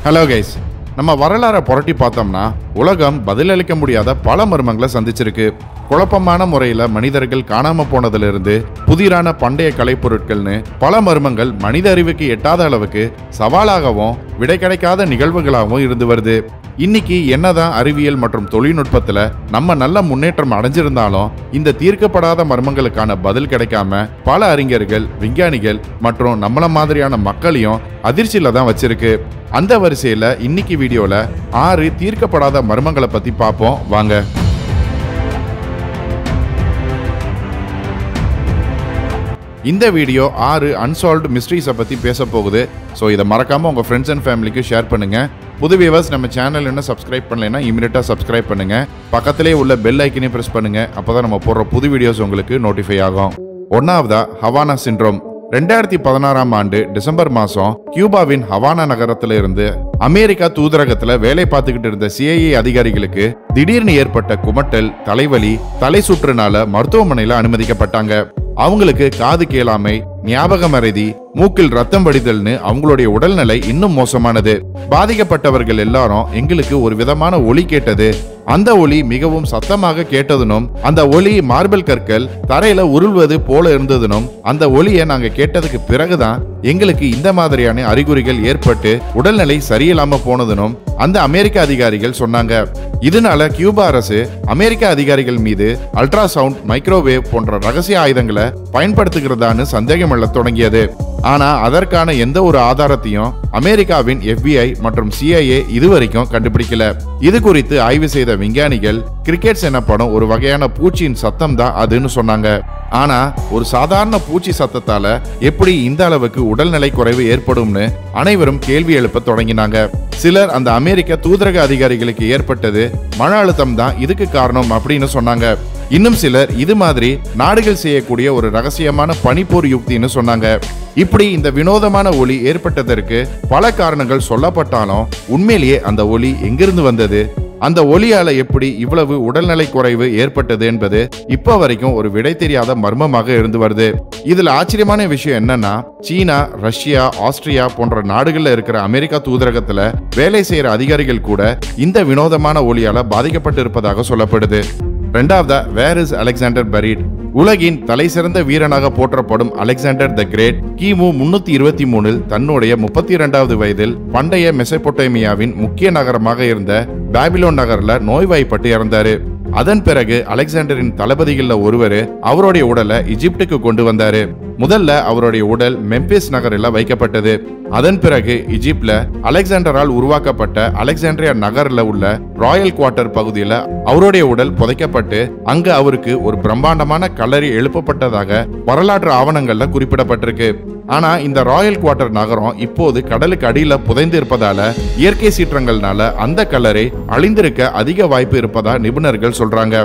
Hello guys, நம்ம வரலாறை புரட்டி பார்த்தோம்னா உலகம் பதிலளிக்க முடியாத பல மர்மங்களை சந்திச்சிருக்கு. குழப்பமான முறையில் மனிதர்கள் காணாம போனதிலிருந்து புதிரான பண்டைய கலைப்பொருட்கள்னு பல மர்மங்கள் மனித அறிவுக்கு எட்டாத அளவுக்கு சவாலாகவும் விடை கிடைக்காத நிகழ்வுகளாகவும் இருந்து வருது. இன்னைக்கு என்னதான் அறிவியல் மற்றும் தொழில்நுட்பத்துல நம்ம நல்ல முன்னேற்றம் அடைஞ்சிருந்தாலும் இந்த தீர்க்கப்படாத மர்மங்களுக்கான பதில் கிடைக்காம பல அறிஞர்கள், விஞ்ஞானிகள் மற்றும் நம்மள மாதிரியான மக்களையும் அதிர்ச்சியில தான் வச்சிருக்கு. அந்த வரிசையில இன்னைக்கு வீடியோல 6 தீர்க்கப்படாத மர்மங்களை பத்தி பார்ப்போம் வாங்க. இந்த வீடியோ 6 அன்சால்வ்டு மிஸ்ட்ரீஸை பற்றி பேச போகுது. ஸோ இதை மறக்காமல் உங்கள் ஃப்ரெண்ட்ஸ் அண்ட் ஃபேமிலிக்கு ஷேர் பண்ணுங்கள். புது வியூவர்ஸ் நம்ம சேனல் இன்னும் சப்ஸ்கிரைப் பண்ணலைன்னா இமீடியட்டாக சப்ஸ்கிரைப் பண்ணுங்கள். பக்கத்திலே உள்ள பெல் ஐக்கனையும் ப்ரெஸ் பண்ணுங்கள். அப்போ தான் நம்ம போடுற புது வீடியோஸ் உங்களுக்கு நோட்டிஃபை ஆகும். ஒன்றாவதா ஹவானா சிண்ட்ரோம். 2016ஆம் ஆண்டு டிசம்பர் மாதம் கியூபாவின் ஹவானா நகரத்தில் இருந்து அமெரிக்கா தூதரகத்தில் வேலை பார்த்துக்கிட்டு இருந்த CIA அதிகாரிகளுக்கு திடீர்னு ஏற்பட்ட குமட்டல், தலைவலி, தலை சுற்றுனால மருத்துவமனையில் அனுமதிக்கப்பட்டாங்க. அவங்களுக்கு காது கேளாமை, ஞாபக மறதி, மூக்கில் ரத்தம் வடிதல்னு அவங்களுடைய உடல்நிலை இன்னும் மோசமானது. பாதிக்கப்பட்டவர்கள் எல்லாரும் எங்களுக்கு ஒரு விதமான ஒலி கேட்டது. அந்த ஒலி மிகவும் சத்தமாக கேட்டதுனும் அந்த ஒலி மார்பிள் கற்கள் தரையில உருள்வது போல இருந்ததுனும் அந்த ஒலியை நாங்க கேட்டதுக்கு பிறகுதான் எங்களுக்கு இந்த மாதிரியான அறிகுறிகள் ஏற்பட்டு உடல்நிலை சரியில்லாம போனதுனும் அந்த அமெரிக்க அதிகாரிகள் சொன்னாங்க. இதனால கியூபா அரசு அமெரிக்க அதிகாரிகள் மீது அல்ட்ராசவுண்ட், மைக்ரோவேவ் போன்ற ரகசிய ஆயுதங்களை பயன்படுத்துகிறதான்னு சந்தேகம் எழத் தொடங்கியது. ஆனா அதற்கான எந்த ஒரு ஆதாரத்தையும் அமெரிக்காவின் FBI மற்றும் CIA இதுவரைக்கும் கண்டுபிடிக்கல. இது குறித்து ஆய்வு செய்த விஞ்ஞானிகள் கிரிக்கெட்ஸ் எனப்படும் ஒரு வகையான பூச்சியின் சத்தம் தான் அதுன்னு சொன்னாங்க. ஆனா ஒரு சாதாரண பூச்சி சத்தத்தால எப்படி இந்த அளவுக்கு உடல்நிலை குறைவு ஏற்படும்னு அனைவரும் கேள்வி எழுப்ப தொடங்கினாங்க. சிலர் அந்த அமெரிக்க தூதரக அதிகாரிகளுக்கு ஏற்பட்டது மன அழுத்தம் தான் இதுக்கு காரணம் அப்படின்னு சொன்னாங்க. இன்னும் சிலர் இது மாதிரி நாடுகள் செய்யக்கூடிய ஒரு ரகசியமான பனிப்போர் யுக்தின்னு சொன்னாங்க. இப்படி இந்த வினோதமான ஒலி ஏற்பட்டதற்கு பல காரணங்கள் சொல்லப்பட்டாலும் உண்மையிலேயே அந்த ஒலி எங்கிருந்து வந்தது, அந்த ஒலியால எப்படி இவ்வளவு உடல்நிலை குறைவு ஏற்பட்டது என்பது இப்ப வரைக்கும் ஒரு விடை தெரியாத மர்மமாக இருந்து வருது. இதுல ஆச்சரியமான விஷயம் என்னன்னா, சீனா, ரஷ்யா, ஆஸ்திரியா போன்ற நாடுகள்ல இருக்கிற அமெரிக்கா தூதரகத்துல வேலை செய்யற அதிகாரிகள் கூட இந்த வினோதமான ஒலியால பாதிக்கப்பட்டு இருப்பதாக சொல்லப்படுது. ரெண்டாவதா, வேர் இஸ் அலெக்சாண்டர் பரீட்? உலகின் தலை சிறந்த வீரனாக போற்றப்படும் அலெக்சாண்டர் த கிரேட் கிமு 323 தன்னுடைய 32வது வயதில் பண்டைய மெசபொட்டேமியாவின் முக்கிய நகரமாக இருந்த பாபிலோன் நகர்ல நோய்வாய்ப்பட்டு இறந்தாரு. அதன் பிறகு அலெக்சாண்டரின் தளபதிகள்ல ஒருவர் அவருடைய உடலை எகிப்துக்கு கொண்டு வந்தாரு. முதல்ல அவருடைய உடல் மெம்பிஸ் நகரில் வைக்கப்பட்டது. அதன் பிறகு எகிப்துல அலெக்சாண்டரால் உருவாக்கப்பட்ட அலெக்சாண்ட்ரியா நகர்ல உள்ள ராயல் குவார்ட்டர் பகுதியில் அவருடைய உடல் புதைக்கப்பட்டு அங்க அவருக்கு ஒரு பிரம்மாண்டமான கல்லறை எழுப்பப்பட்டதாக வரலாற்று ஆவணங்கள்ல குறிப்பிடப்பட்டிருக்கு. ஆனா இந்த ராயல் குவார்ட்டர் நகரம் இப்போது கடலுக்கு அடியில புதைந்து இருப்பதால இயற்கை சீற்றங்கள்னால அந்த கல்லறை அழிந்திருக்க அதிக வாய்ப்பு இருப்பதா நிபுணர்கள் சொல்றாங்க.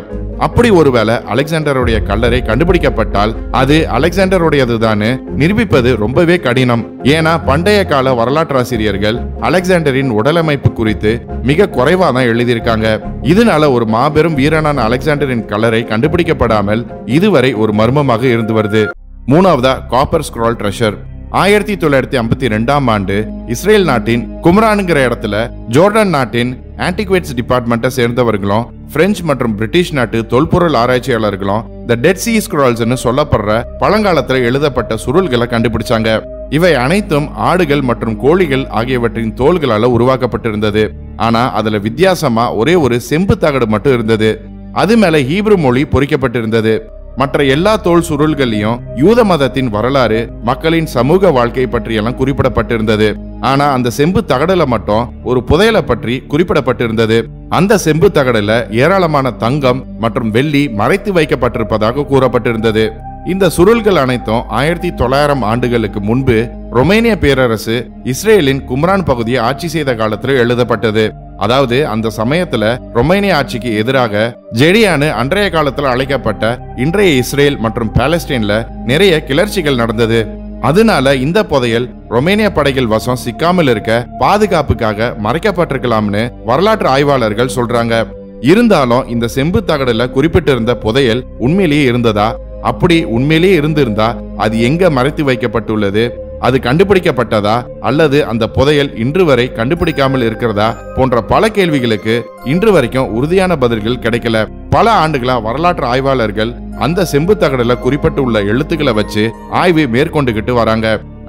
அப்படி ஒருவேளை அலெக்சாண்டருடைய கல்லறை கண்டுபிடிக்கப்பட்டால் அது அலெக்சாண்டருடையதுதான்னு நிரூபிப்பது ரொம்பவே கடினம். ஏன்னா பண்டைய கால வரலாற்றாசிரியர்கள் அலெக்சாண்டரின் உடலமைப்பு குறித்து மிக குறைவா தான் எழுதியிருக்காங்க. இதனால ஒரு மாபெரும் வீரனான அலெக்சாண்டரின் கல்லறை கண்டுபிடிக்கப்படாமல் இதுவரை ஒரு மர்மமாக இருந்து வருது. மூணாவதா, காப்பர் ஸ்க்ரால் ட்ரெஷர். 1952ஆம் ஆண்டு இஸ்ரேல் நாட்டின் கும்ரான்ங்கிற இடத்துல ஜோர்டன் நாட்டின் ஆன்டிக்வேட்ஸ் டிபார்ட்மெண்ட்டை சேர்ந்தவர்களும் பிரெஞ்சு மற்றும் பிரிட்டிஷ் நாட்டு தொல்பொருள் ஆராய்ச்சியாளர்களும் த டெட் சீ ஸ்க்ரால்ஸ்னு சொல்லப்படுற பழங்காலத்தில் எழுதப்பட்ட சுருள்களை கண்டுபிடிச்சாங்க. இவை அனைத்தும் ஆடுகள் மற்றும் கோழிகள் ஆகியவற்றின் தோள்களால உருவாக்கப்பட்டிருந்தது. ஆனா அதுல வித்தியாசமா ஒரே ஒரு செம்பு தகடு மட்டும் இருந்தது. அது மேல ஹீப்ரு மொழி பொறிக்கப்பட்டிருந்தது. மற்ற எல்லா தோல் சுருள்களையும் யூத மதத்தின் வரலாறு, மக்களின் சமூக வாழ்க்கை பற்றியெல்லாம் குறிப்பிடப்பட்டிருந்தது. ஆனா அந்த செம்பு தகடல மட்டும் ஒரு புதையலை பற்றி குறிப்பிடப்பட்டிருந்தது. அந்த செம்பு தகடல ஏராளமான தங்கம் மற்றும் வெள்ளி மறைத்து வைக்கப்பட்டிருப்பதாக கூறப்பட்டிருந்தது. இந்த சுருள்கள் அனைத்தும் 1900 ஆண்டுகளுக்கு முன்பு ரொமேனிய பேரரசு இஸ்ரேலின் கும்ரான் பகுதியை ஆட்சி செய்த காலத்தில் எழுதப்பட்டது. அதாவது அந்த சமயத்துல ரொமேனிய ஆட்சிக்கு எதிராக ஜெடியானு அன்றைய காலத்துல அழைக்கப்பட்ட இன்றைய இஸ்ரேல் மற்றும் பாலஸ்தீன்ல நிறைய கிளர்ச்சிகள் நடந்தது. அதனால இந்த புதையல் ரொமேனிய படைகள் வசம் சிக்காமல் இருக்க பாதுகாப்புக்காக மறைக்கப்பட்டிருக்கலாம்னு வரலாற்று ஆய்வாளர்கள் சொல்றாங்க. இருந்தாலும் இந்த செம்பு தகடுல குறிப்பிட்டிருந்த புதையல் உண்மையிலேயே இருந்ததா? அப்படி உண்மையிலேயே இருந்திருந்தா அது எங்க மறைத்து வைக்கப்பட்டுள்ளது? அது கண்டுபிடிக்கப்பட்டதா அல்லது அந்த புதையல் இன்று வரை கண்டுபிடிக்காமல் இருக்கிறதா போன்ற பல கேள்விகளுக்கு இன்று வரைக்கும் உறுதியான பதில்கள் கிடைக்கல. பல ஆண்டுகளா வரலாற்று ஆய்வாளர்கள் அந்த செம்பு தகடுல குறிப்பிட்டு உள்ள எழுத்துக்களை வச்சு ஆய்வு மேற்கொண்டுகிட்டு வராங்க.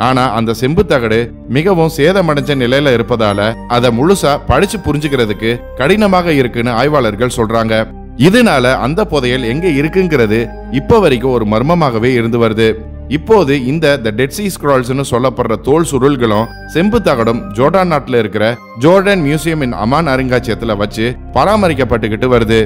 ஆனா அந்த செம்பு தகடு மிகவும் சேதமடைஞ்ச நிலையில இருப்பதால அதை முழுசா படிச்சு புரிஞ்சுக்கிறதுக்கு கடினமாக இருக்குன்னு ஆய்வாளர்கள் சொல்றாங்க. இதனால அந்த புதையல் எங்க இருக்குங்கிறது இப்ப வரைக்கும் ஒரு மர்மமாகவே இருந்து வருது. இப்போது இந்த தி டெட் சீ ஸ்க்ரால்ஸ்னு சொல்லப்படுற தோல் சுருள்களும் செம்பு தகடும் ஜோர்டான் நாட்டில் இருக்கிற ஜோர்டன் மியூசியம் இன் அமான் அருங்காட்சியகத்துல வச்சு பராமரிக்கப்பட்டுக்கிட்டு வருது.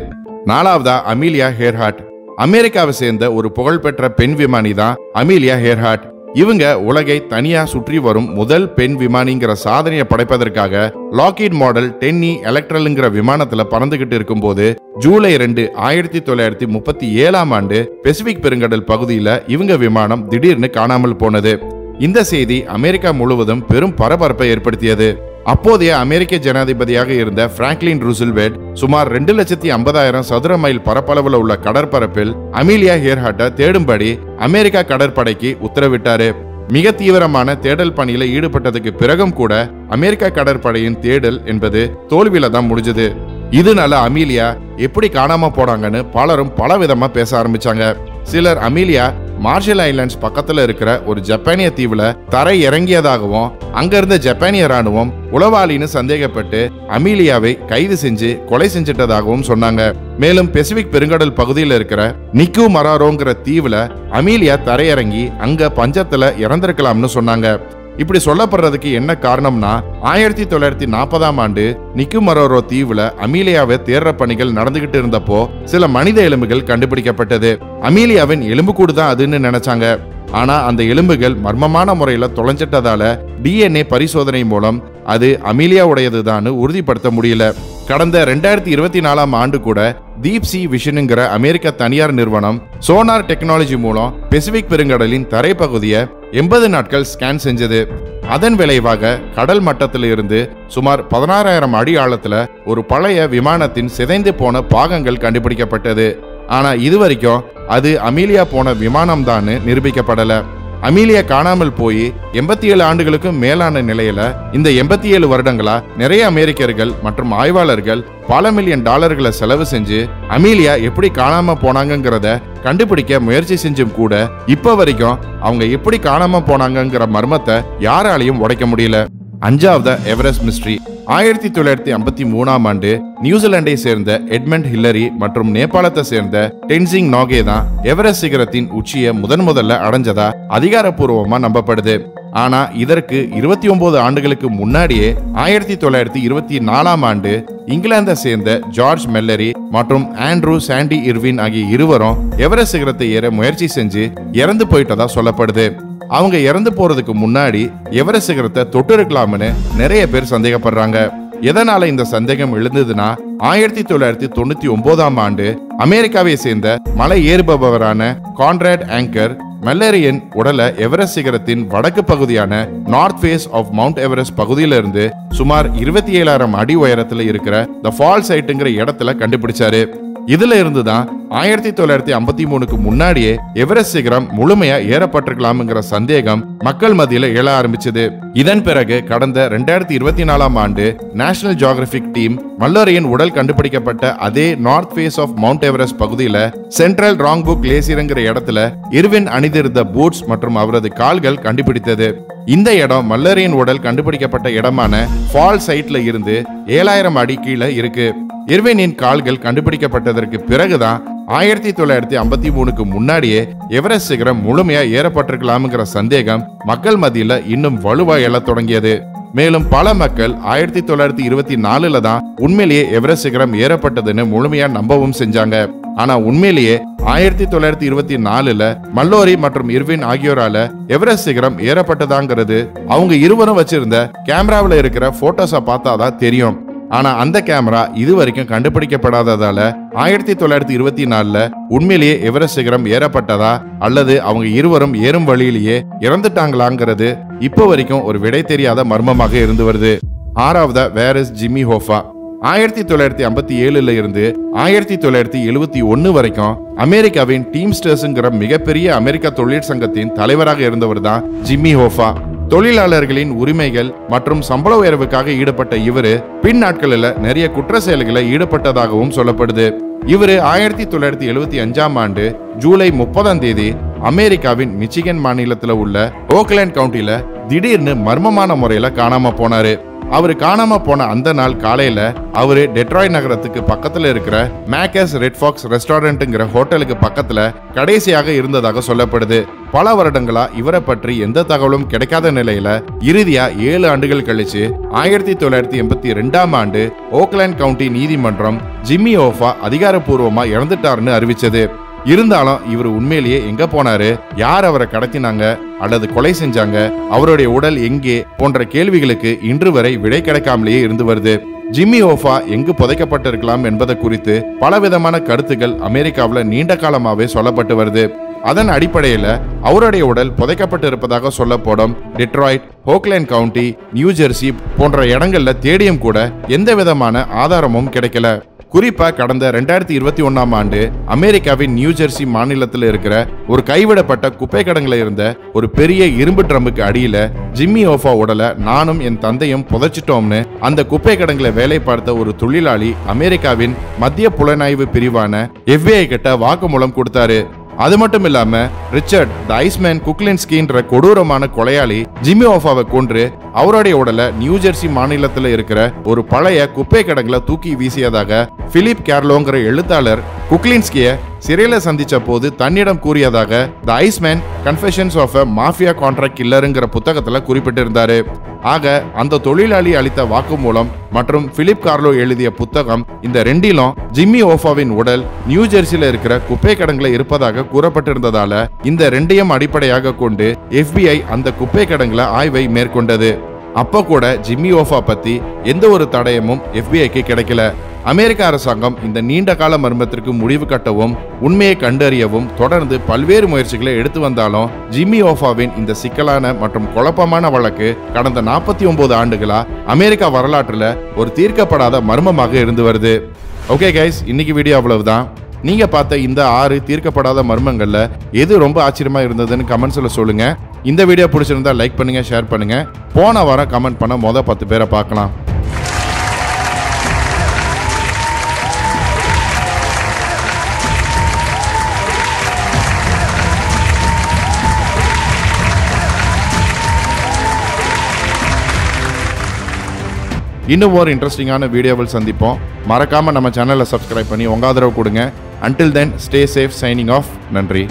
நாலாவதா அமீலியா ஏர்ஹார்ட். அமெரிக்காவை சேர்ந்த ஒரு புகழ்பெற்ற பெண் விமானி தான் அமீலியா ஏர்ஹார்ட். இவங்க உலகை தனியா சுற்றி வரும் முதல் பெண் விமானிங்கிற சாதனையை படைப்பதற்காக லாக்ஹீட் மாடல் 10E எலக்ட்ரல்ங்கிற விமானத்துல பறந்துகிட்டு இருக்கும்போது ஜூலை 2, 1937ஆம் ஆண்டு பசிபிக் பெருங்கடல் பகுதியில இவங்க விமானம் திடீர்னு காணாமல் போனது. இந்த செய்தி அமெரிக்கா முழுவதும் பெரும் பரபரப்பை ஏற்படுத்தியது. அப்போதைய அமெரிக்க ஜனாதிபதியாக இருந்த பிராங்க்லின் ரூஸ்வெல்ட் சுமார் 2,50,000 சதுர மைல் பரப்பளவுல உள்ள கடற்பரப்பில் அமீலியா ஏர்ஹார்ட்டை தேடும்படி அமெரிக்கா கடற்படைக்கு உத்தரவிட்டாரு. மிக தீவிரமான தேடல் பணியில ஈடுபட்டதுக்கு பிறகும் கூட அமெரிக்கா கடற்படையின் தேடல் என்பது தோல்வியில தான் முடிஞ்சது. இதனால அமீலியா எப்படி காணாம போனாங்கன்னு பலரும் பல விதமா பேச ஆரம்பிச்சாங்க. சிலர் அமீலியா மார்ஷல் ஐலாண்ட்ஸ் பக்கத்துல இருக்கிற ஒரு ஜப்பானிய தீவுல தரை இறங்கியதாகவும் அங்க இருந்த ஜப்பானிய ராணுவம் உளவாளின்னு சந்தேகப்பட்டு அமீலியாவை கைது செஞ்சு கொலை செஞ்சிட்டதாகவும் சொன்னாங்க. மேலும் பசிபிக் பெருங்கடல் பகுதியில் இருக்கிற நிக்கு மராரோங்கிற தீவுல அமீலியா தரையிறங்கி அங்க பஞ்சத்துல இறந்திருக்கலாம்னு சொன்னாங்க. இப்படி சொல்லப்படுறதுக்கு என்ன காரணம்னா 1940ஆம் ஆண்டு நிக்கு மரோரோ தீவுல அமீலியாவை தேடுற பணிகள் நடந்துகிட்டு இருந்தப்போ சில மனித எலும்புகள் கண்டுபிடிக்கப்பட்டது. அமீலியாவின் எலும்புக்கூடு தான் அதுன்னு நினைச்சாங்க. ஆனா அந்த எலும்புகள் மர்மமான முறையில தொலைஞ்சிட்டதால DNA பரிசோதனை மூலம் அது அமீலியா உடையதுதான் உறுதிப்படுத்த முடியல. கடந்த 2024ஆம் ஆண்டு கூட டீப் சி விஷனுங்கிற அமெரிக்க தனியார் நிறுவனம் சோனார் டெக்னாலஜி மூலம் பசிபிக் பெருங்கடலின் தரைப்பகுதியை 80 நாட்கள் ஸ்கேன் செஞ்சது. அதன் விளைவாக கடல் மட்டத்தில் இருந்து சுமார் 16,000 அடி ஆழத்துல ஒரு பழைய விமானத்தின் சிதைந்து போன பாகங்கள் கண்டுபிடிக்கப்பட்டது. ஆனா இதுவரைக்கும் அது அமீலியா போன விமானம் தான் நிரூபிக்கப்படல. அமீலியா காணாமல் போய் 87 ஆண்டுகளுக்கும் மேலான நிலையில இந்த 87 வருடங்களா நிறைய அமெரிக்கர்கள் மற்றும் ஆய்வாளர்கள் பல மில்லியன் டாலர்களை செலவு செஞ்சு அமீலியா எப்படி காணாம போனாங்கிறத கண்டுபிடிக்க முயற்சி செஞ்சும் கூட இப்ப வரைக்கும் அவங்க எப்படி காணாம போனாங்கிற மர்மத்தை யாராலையும் உடைக்க முடியல. அஞ்சாவது எவரெஸ்ட் மிஸ்ட்ரி. 1953ஆம் ஆண்டு நியூசிலாண்டை சேர்ந்த எட்மண்ட் ஹில்லரி மற்றும் நேபாளத்தை சேர்ந்த டென்சிங் நாகே தான் எவரெஸ்ட் சிகரத்தின் உச்சியை முதல்ல அடைஞ்சதா அதிகாரப்பூர்வமா நம்பப்படுது. ஆனா இதற்கு 29 ஆண்டுகளுக்கு முன்னாடியே 1924ஆம் ஆண்டு இங்கிலாந்தை சேர்ந்த ஜார்ஜ் மெல்லரி மற்றும் ஆண்ட்ரூ சாண்டி இர்வின் ஆகிய இருவரும் எவரெஸ்ட் சிகரத்தை ஏற முயற்சி செஞ்சு இறந்து போயிட்டதா சொல்லப்படுது. அவங்க இறந்து போறதுக்கு முன்னாடி எவரெஸ்ட் சிகரத்தை தொட்டு இருக்கலாம்னு நிறைய பேர் சந்தேகப்படுறாங்க. எதனால இந்த சந்தேகம் எழுந்ததுன்னா 1999ஆம் ஆண்டு அமெரிக்காவை சேர்ந்த மலை ஏறுபவரான கான்ராட் ஆங்கர் மெல்லரியின் உடலை எவரெஸ்ட் சிகரத்தின் வடக்கு பகுதியான north face of Mount Everest பகுதியிலிருந்து சுமார் 27,000 அடி உயரத்துல இருக்கிற தி ஃபால் சைட்டுங்கிற இடத்துல கண்டுபிடிச்சாரு. இதுல இருந்துதான் 1953க்கு முன்னாடியே எவரெஸ்ட் சிகரம் முழுமையா ஏறப்பட்டிருக்கலாம்ங்கிற சந்தேகம் மக்கள் மத்தியில எழ ஆரம்பிச்சது. இதன் பிறகு கடந்த 2024ஆம் ஆண்டு நேஷனல் ஜியோகிராபிக் டீம் மல்லரியின் உடல் கண்டுபிடிக்கப்பட்ட அதே north face of Mount Everest பகுதியில சென்ட்ரல் ராங்புக் கிளேசியர்ங்கிற இடத்துல இர்வின் அணிந்திருந்த பூட்ஸ் மற்றும் அவரது கால்கள் கண்டுபிடித்தது. இந்த இடம் மல்லரியின் உடல் கண்டுபிடிக்கப்பட்ட இடமான ஃபால் சைட்ல இருந்து 7,000 அடி கீழே இருக்கு. இர்வினின் கால்கள் கண்டுபிடிக்கப்பட்டதற்கு பிறகுதான் 1953க்கு முன்னாடியே எவரெஸ்ட் சிகரம் முழுமையா ஏறப்பட்டிருக்கலாம்ங்கிற சந்தேகம் மக்கள் மத்தியில இன்னும் வலுவா எழத் தொடங்கியது. மேலும் பல மக்கள் 1924ல தான் உண்மையிலேயே எவரெஸ்ட் சிகரம் ஏறப்பட்டதுன்னு முழுமையா நம்பவும் செஞ்சாங்க. ஆனா உண்மையிலேயே 1924ல மல்லோரி மற்றும் இர்வின் ஆகியோரால எவரெஸ்ட் சிகரம் ஏறப்பட்டதாங்கிறது அவங்க இருவரும் வச்சிருந்த கேமராவில் இருக்கிற போட்டோஸை பார்த்தாதான் தெரியும். ஆனா அந்த கேமரா இதுவரைக்கும் கண்டுபிடிக்கப்படாததால 1924ல உண்மையிலேயே எவரெஸ்ட் சிகரம் ஏறப்பட்டதா அல்லது அவங்க இருவரும் ஏறும் வழியிலேயே இறந்துட்டாங்களாங்கிறது இப்போ வரைக்கும் ஒரு விடை தெரியாத மர்மமாக இருந்து வருது. ஆறாவது வேர் இஸ் ஜிம்மி ஹோஃபா. 1957ல இருந்து 1971 வரைக்கும் அமெரிக்காவின் டீம்ஸ்டர்ஸ்ங்கிற மிகப்பெரிய அமெரிக்க தொழிற்சங்கத்தின் தலைவராக இருந்தவர் தான் ஜிம்மி ஹோஃபா. தொழிலாளர்களின் உரிமைகள் மற்றும் சம்பள உயர்வுக்காக ஈடுபட்ட இவரு பின் நாட்களில் நிறைய குற்ற செயல்களை ஈடுபட்டதாகவும் சொல்லப்படுது. இவரு 1975ஆம் ஆண்டு ஜூலை 30ஆம் தேதி அமெரிக்காவின் மிச்சிகன் மாநிலத்தில் உள்ள ஓக்லேண்ட் கவுண்டில திடீர்னு மர்மமான முறையில காணாம போனாரு. அவரு காணாம போன அந்த நாள் காலையில அவரு டெட்ராய்ட் நகரத்துக்கு பக்கத்துல இருக்கிற மேக்கஸ் ரெட் ஃபாக்ஸ் ரெஸ்டாரண்ட்ங்கிற ஹோட்டலுக்கு பக்கத்துல கடைசியாக இருந்ததாக சொல்லப்படுது. பல வருடங்களா இவரை பற்றி எந்த தகவலும் கிடைக்காத நிலையில இறுதியா 7 ஆண்டுகள் கழிச்சு 1982ஆம் ஆண்டு ஓக்லேண்ட் கவுண்டி நீதிமன்றம் ஜிம்மி ஓஃபா அதிகாரப்பூர்வமா இறந்துட்டாருன்னு அறிவிச்சது. இருந்தாலும் இவர் உண்மையிலேயே எங்க போனாரு, யார் அவரை கடத்தினாங்க அல்லது கொலை செஞ்சாங்க, அவருடைய உடல் எங்கே போன்ற கேள்விகளுக்கு இன்று வரை விடை கிடைக்காமலேயே இருந்து வருது. ஜிம்மி ஓஃபா எங்கு புதைக்கப்பட்டிருக்கலாம் என்பது குறித்து பலவிதமான கருத்துக்கள் அமெரிக்காவில் நீண்ட காலமாவே சொல்லப்பட்டு வருது. அதன் அடிப்படையில் அவருடைய உடல் புதைக்கப்பட்டிருப்பதாக சொல்லப்படும் Detroit, Auckland county, new Jersey போன்ற இடங்கள்ல தேடியும் கூட எந்த விதமான ஆதாரமும் கிடைக்கல. குறிப்பா கடந்த 2021ஆம் ஆண்டு அமெரிக்காவின் நியூ ஜெர்சி மாநிலத்தில் இருக்கிற ஒரு கைவிடப்பட்ட குப்பை கடங்குல இருந்த ஒரு பெரிய இரும்பு ட்ரம்புக்கு அடியில ஜிம்மி ஓஃபா உடலை நானும் என் தந்தையும் புதைச்சிட்டோம்னு அந்த குப்பை கடங்குல வேலை பார்த்த ஒரு தொழிலாளி அமெரிக்காவின் மத்திய புலனாய்வு பிரிவான FBI கிட்ட வாக்குமூலம் கொடுத்தாரு. அது மட்டும் இல்லாம ரிச்சர்ட் தி ஐஸ்மேன் குக்லின்ஸ்கின்ற கொடூரமான கொலையாளி ஜிம்மி ஓஃபாவை கொன்று அவருடைய உடலை நியூ ஜெர்சி மாநிலத்தில் இருக்கிற ஒரு பழைய குப்பை கடங்குல தூக்கி வீசியதாக பிலிப் கேர்லோங்கிற எழுத்தாளர் குக்லின்ஸ்கிய சிறையில சந்திச்ச போது தன்னிடம் கூறியதாக the Iceman confessions of a mafia contract கில்லருங்கிற புத்தகத்துல குறிப்பிட்டிருந்தாரு. ஆக அந்த தொழிலாளி அளித்த வாக்குமூலம் மற்றும் பிலிப் கார்லோ எழுதிய புத்தகம், இந்த ரெண்டிலும் ஜிம்மி ஓஃபாவின் உடல் நியூ ஜெர்சியில இருக்கிற குப்பை கடங்குல இருப்பதாக கூறப்பட்டிருந்ததால இந்த ரெண்டையும் அடிப்படையாக கொண்டு FBI அந்த குப்பை கடங்குல ஆய்வை மேற்கொண்டது. அப்ப கூட ஜிம்மி ஓஃபா பத்தி எந்த ஒரு தடயமும் FBIக்கு கிடைக்கல. அமெரிக்க அரசாங்கம் இந்த நீண்ட கால மர்மத்திற்கு முடிவு கட்டவும் உண்மையை கண்டறியவும் தொடர்ந்து பல்வேறு முயற்சிகளை எடுத்து வந்தாலும் ஜிம்மி ஓஃபாவின் இந்த சிக்கலான மற்றும் குழப்பமான வழக்கு கடந்த 49 ஆண்டுகளா அமெரிக்கா வரலாற்றுல ஒரு தீர்க்கப்படாத மர்மமாக இருந்து வருது. ஓகே கைஸ், இன்னைக்கு வீடியோ அவ்வளவுதான். நீங்க பார்த்த இந்த 6 தீர்க்கப்படாத மர்மங்கள்ல எது ரொம்ப ஆச்சரியமா இருந்ததுன்னு கமெண்ட்ஸ்ல சொல்லுங்க. இந்த வீடியோ பிடிச்சிருந்தா லைக் பண்ணுங்க, ஷேர் பண்ணுங்க. போன வாரம் கமெண்ட் பண்ண மொதல் 10 பேரை பார்க்கலாம். இன்னும் ஒரு இன்ட்ரெஸ்டிங்கான வீடியோவில் சந்திப்போம். மறக்காம நம்ம சேனலை சப்ஸ்கிரைப் பண்ணி உங்க ஆதரவு கொடுங்க. Until then, stay safe. Signing off. நன்றி.